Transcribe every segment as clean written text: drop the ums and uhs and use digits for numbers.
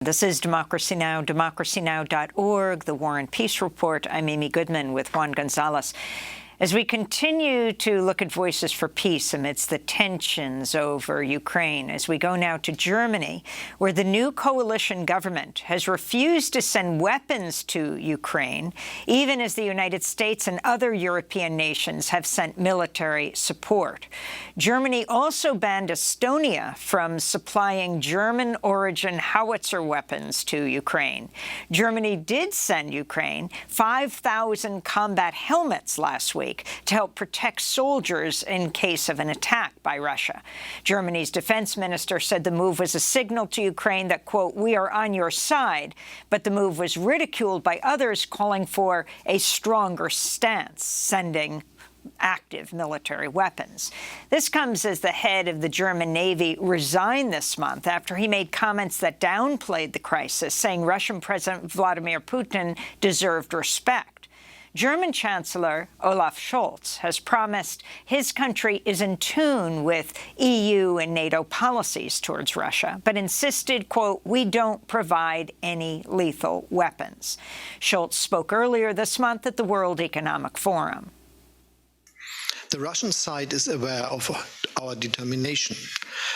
This is Democracy Now!, democracynow.org, the War and Peace Report. I'm Amy Goodman with Juan Gonzalez. As we continue to look at voices for peace amidst the tensions over Ukraine, as we go now to Germany, where the new coalition government has refused to send weapons to Ukraine, even as the United States and other European nations have sent military support. Germany also banned Estonia from supplying German-origin howitzer weapons to Ukraine. Germany did send Ukraine 5,000 combat helmets last week to help protect soldiers in case of an attack by Russia. Germany's defense minister said the move was a signal to Ukraine that, quote, "we are on your side," but the move was ridiculed by others, calling for a stronger stance, sending active military weapons. This comes as the head of the German Navy resigned this month after he made comments that downplayed the crisis, saying Russian President Vladimir Putin deserved respect. German Chancellor Olaf Scholz has promised his country is in tune with EU and NATO policies towards Russia, but insisted, quote, "we don't provide any lethal weapons." Scholz spoke earlier this month at the World Economic Forum. The Russian side is aware of our determination.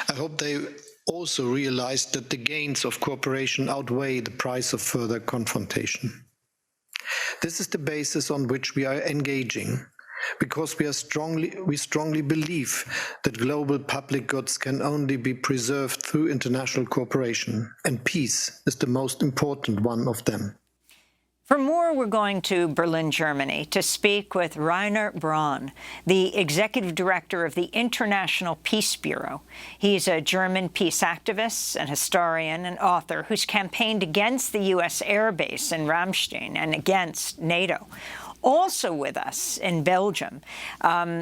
I hope they also realize that the gains of cooperation outweigh the price of further confrontation. This is the basis on which we are engaging, because we strongly believe that global public goods can only be preserved through international cooperation, and peace is the most important one of them. For more, we're going to Berlin, Germany, to speak with Reiner Braun, the executive director of the International Peace Bureau. He's a German peace activist, an historian, and author who's campaigned against the U.S. air base in Ramstein and against NATO. Also with us in Belgium,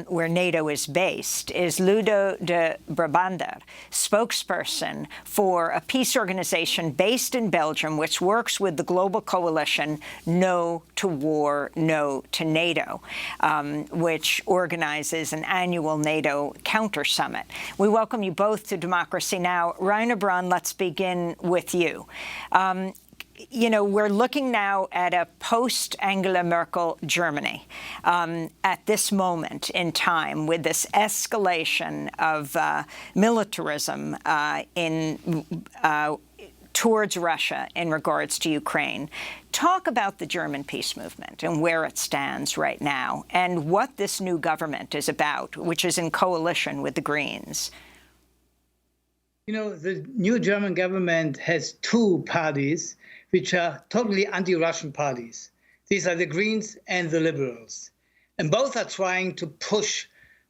where NATO is based, is Ludo de Brabander, spokesperson for a peace organization based in Belgium, which works with the global coalition No to War, No to NATO, which organizes an annual NATO counter summit. We welcome you both to Democracy Now! Reiner Braun, let's begin with you. You know, we're looking now at a post-Angela Merkel Germany at this moment in time, with this escalation of militarism towards Russia in regards to Ukraine. Talk about the German peace movement and where it stands right now, and what this new government is about, which is in coalition with the Greens. You know, the new German government has two parties which are totally anti-Russian parties. These are the Greens and the Liberals. And both are trying to push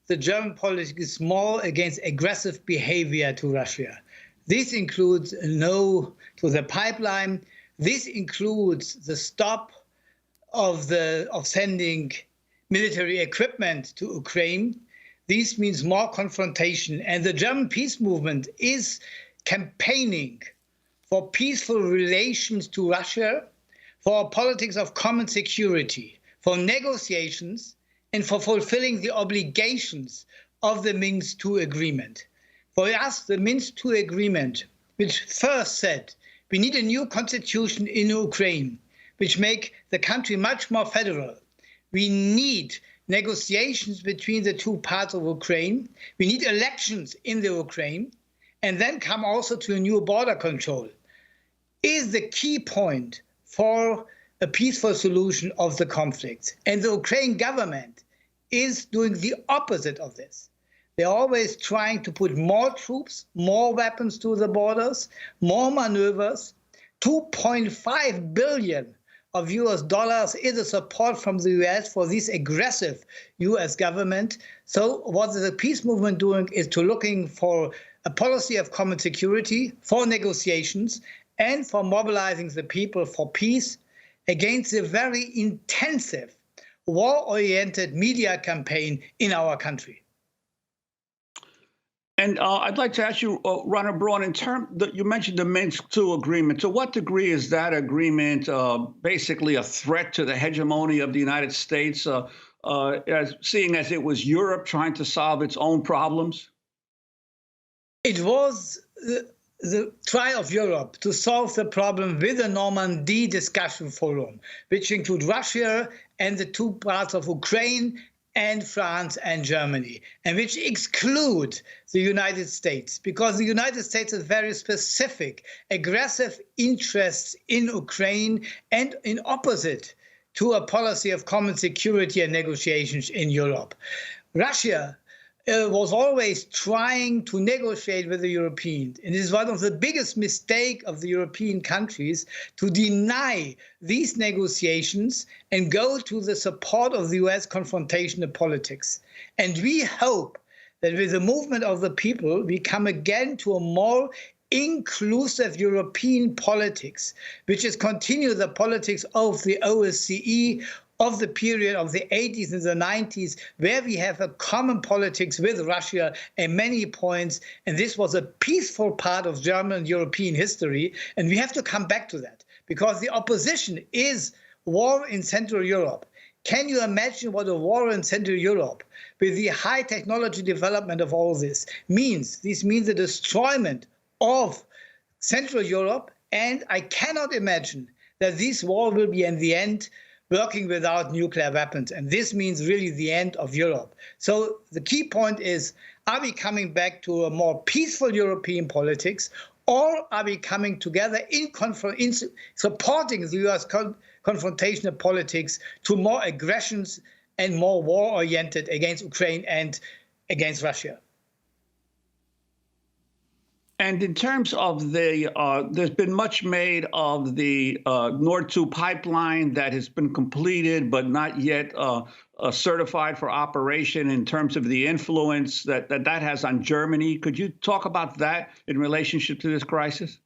the German politics more against aggressive behavior to Russia. This includes a no to the pipeline. This includes the stop of sending military equipment to Ukraine. This means more confrontation. And the German peace movement is campaigning for peaceful relations to Russia, for a politics of common security, for negotiations, and for fulfilling the obligations of the Minsk II agreement. For us, the Minsk II agreement, which first said we need a new constitution in Ukraine, which make the country much more federal. We need negotiations between the two parts of Ukraine. We need elections in the Ukraine, and then come also to a new border control, is the key point for a peaceful solution of the conflict. And the Ukrainian government is doing the opposite of this. They're always trying to put more troops, more weapons to the borders, more maneuvers. $2.5 billion of US dollars is the support from the US for this aggressive US government. So what the peace movement doing is to looking for a policy of common security, for negotiations, and for mobilizing the people for peace against the very intensive war-oriented media campaign in our country. And I'd like to ask you, Reiner Braun, in terms that you mentioned the Minsk II agreement. To what degree is that agreement basically a threat to the hegemony of the United States, seeing as it was Europe trying to solve its own problems? It was the try of Europe to solve the problem with the Normandy discussion forum, which include Russia and the two parts of Ukraine and France and Germany, and which exclude the United States, because the United States has very specific, aggressive interests in Ukraine and in opposite to a policy of common security and negotiations in Europe. Russia was always trying to negotiate with the Europeans. And it is one of the biggest mistakes of the European countries to deny these negotiations and go to the support of the US confrontation of politics. And we hope that with the movement of the people, we come again to a more inclusive European politics, which is continue the politics of the OSCE, of the period of the 80s and the 90s, where we have a common politics with Russia at many points. And this was a peaceful part of German and European history. And we have to come back to that, because the opposition is war in Central Europe. Can you imagine what a war in Central Europe, with the high technology development of all this, means? This means the destroyment of Central Europe. And I cannot imagine that this war will be, in the end, working without nuclear weapons. And this means really the end of Europe. So the key point is, are we coming back to a more peaceful European politics, or are we coming together in supporting the US confrontational politics to more aggressions and more war-oriented against Ukraine and against Russia? And in terms of the, there's been much made of the Nord 2 pipeline that has been completed but not yet certified for operation, in terms of the influence that has on Germany. Could you talk about that in relationship to this crisis?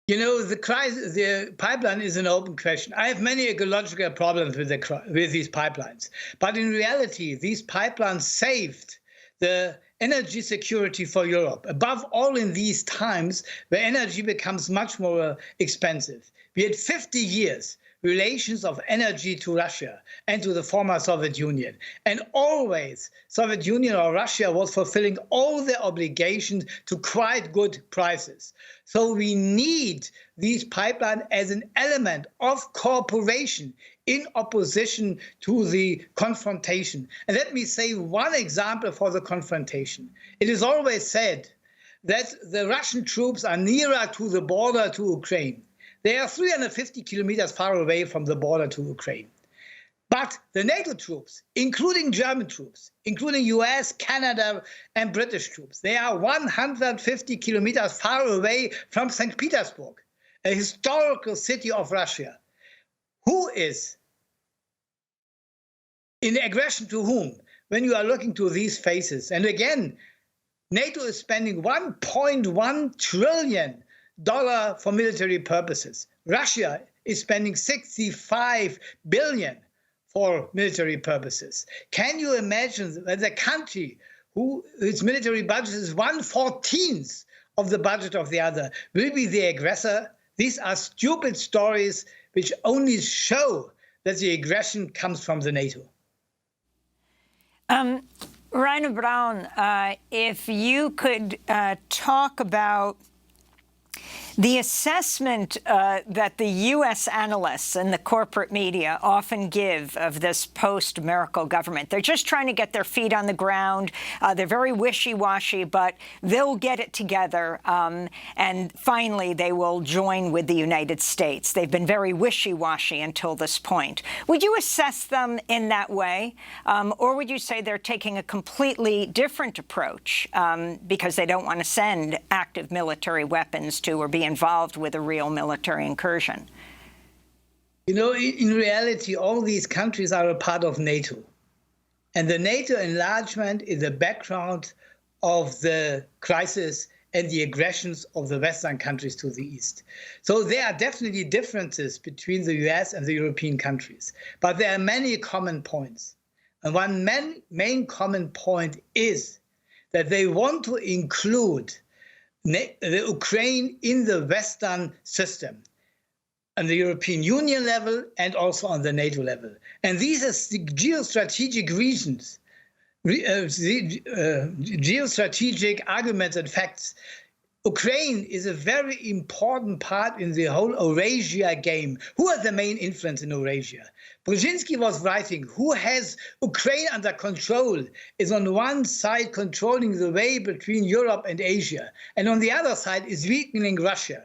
You know, the pipeline is an open question. I have many ecological problems with these pipelines. But in reality, these pipelines saved the energy security for Europe, above all in these times where energy becomes much more expensive. We had 50 years relations of energy to Russia and to the former Soviet Union. And always Soviet Union or Russia was fulfilling all their obligations to quite good prices. So we need these pipelines as an element of cooperation in opposition to the confrontation. And let me say one example for the confrontation. It is always said that the Russian troops are nearer to the border to Ukraine. They are 350 kilometers far away from the border to Ukraine. But the NATO troops, including German troops, including US, Canada, and British troops, they are 150 kilometers far away from St. Petersburg, a historical city of Russia. Who is in aggression to whom when you are looking to these faces? And again, NATO is spending $1.1 trillion for military purposes. Russia is spending $65 billion for military purposes. Can you imagine that a country whose military budget is 1/14 of the budget of the other will be the aggressor? These are stupid stories which only show that the aggression comes from the NATO. Reiner Braun, if you could talk about the assessment that the U.S. analysts and the corporate media often give of this post-Merkel government. They're just trying to get their feet on the ground. They're very wishy-washy, but they'll get it together. And finally, they will join with the United States. They've been very wishy-washy until this point. Would you assess them in that way? Or would you say they're taking a completely different approach because they don't want to send active military weapons to or be involved with a real military incursion? You know, in reality, all these countries are a part of NATO. And the NATO enlargement is the background of the crisis and the aggressions of the Western countries to the east. So there are definitely differences between the US and the European countries. But there are many common points. And one main common point is that they want to include the Ukraine in the Western system, on the European Union level and also on the NATO level. And these are the geostrategic reasons, geostrategic arguments and facts Ukraine is a very important part in the whole Eurasia game. Who are the main influence in Eurasia? Brzezinski was writing, who has Ukraine under control is on one side controlling the way between Europe and Asia, and on the other side is weakening Russia.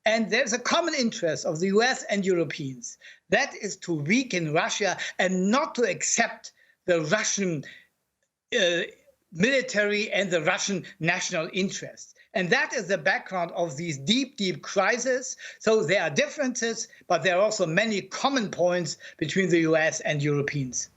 And there's a common interest of the US and Europeans. That is to weaken Russia and not to accept the Russian military and the Russian national interests. And that is the background of these deep, deep crises. So there are differences, but there are also many common points between the US and Europeans.